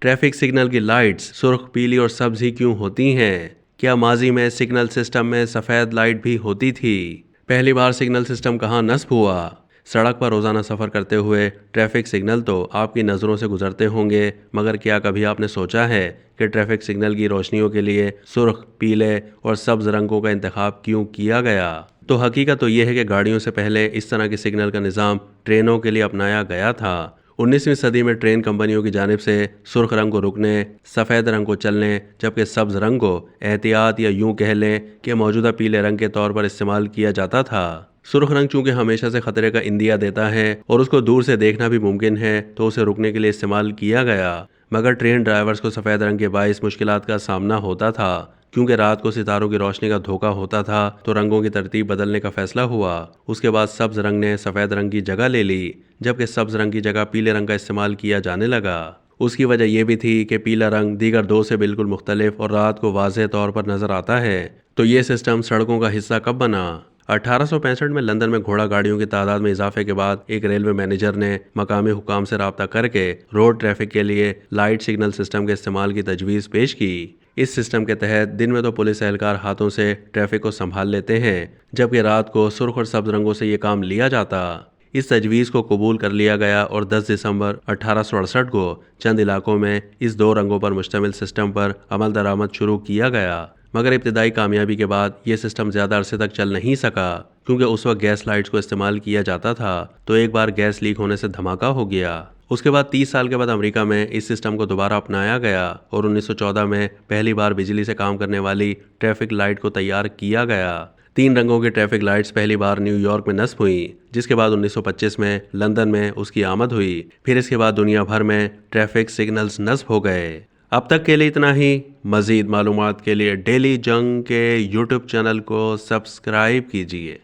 Traffic signal की lights सुर्ख, पीली और सब्ज ही क्यों होती हैं? क्या माजी में सिग्नल सिस्टम में सफ़ेद लाइट भी होती थी? पहली बार सिग्नल सिस्टम कहाँ नस्ब हुआ? सड़क पर रोज़ाना सफ़र करते हुए ट्रैफिक सिग्नल तो आपकी नज़रों से गुजरते होंगे, मगर क्या कभी आपने सोचा है कि ट्रैफिक सिग्नल की रोशनियों के लिए सुर्ख, पीले और सब्ज रंगों का इंतखाब क्यों किया गया? तो हकीकत तो ये है कि गाड़ियों से पहले इस तरह के सिग्नल का निज़ाम ट्रेनों के लिए अपनाया गया था। 19वीं सदी में ट्रेन कंपनियों की जानिब से सुर्ख रंग को रुकने, सफ़ेद रंग को चलने, जबकि सब्ज रंग को एहतियात या यूं कह लें कि मौजूदा पीले रंग के तौर पर इस्तेमाल किया जाता था। सुर्ख रंग चूंकि हमेशा से खतरे का इंदिया देता है और उसको दूर से देखना भी मुमकिन है, तो उसे रुकने के लिए इस्तेमाल किया गया। मगर ट्रेन ड्राइवर्स को सफ़ेद रंग के बाइस मुश्किलात का सामना होता था। क्योंकि रात को सितारों की रोशनी का धोखा होता था, तो रंगों की तरतीब बदलने का फैसला हुआ। उसके बाद सब्ज रंग ने सफ़ेद रंग की जगह ले ली, जबकि सब्ज रंग की जगह पीले रंग का इस्तेमाल किया जाने लगा। उसकी वजह यह भी थी कि पीला रंग दीगर दो से बिल्कुल मुख्तलिफ और रात को वाज़ेह तौर पर नज़र आता है। तो ये सिस्टम सड़कों का हिस्सा कब बना? 1865 में लंदन में घोड़ा गाड़ियों की तादाद में इजाफे के बाद एक रेलवे मैनेजर ने मकामी हुकाम से राब्ता करके रोड ट्रैफिक के लिए लाइट सिग्नल सिस्टम के इस्तेमाल की तजवीज़ पेश की। इस सिस्टम के तहत दिन में तो पुलिस एहलकार हाथों से ट्रैफिक को संभाल लेते हैं, जबकि रात को सुर्ख और सब्ज रंगों से ये काम लिया जाता। इस तजवीज़ को कबूल कर लिया गया और 10 दिसंबर 1868 को चंद इलाकों में इस दो रंगों पर मुश्तमिल सिस्टम पर अमल दरामद शुरू किया गया। मगर इब्तदाई कामयाबी के बाद ये सिस्टम ज़्यादा अरसे तक चल नहीं सका, क्योंकि उस वक्त गैस लाइट्स को इस्तेमाल किया जाता था। तो एक बार गैस लीक होने से धमाका हो गया। उसके बाद 30 साल के बाद अमेरिका में इस सिस्टम को दोबारा अपनाया गया और 1914 में पहली बार बिजली से काम करने वाली ट्रैफिक लाइट को तैयार किया गया। 3 रंगों की ट्रैफिक लाइट्स पहली बार न्यूयॉर्क में नस्ब हुई, जिसके बाद 1925 में लंदन में उसकी आमद हुई। फिर इसके बाद दुनिया भर में ट्रैफिक सिग्नल्स नस्ब हो गए। अब तक के लिए इतना ही। मज़ीद मालूमात के लिए डेली जंग के यूट्यूब चैनल को सब्सक्राइब कीजिए।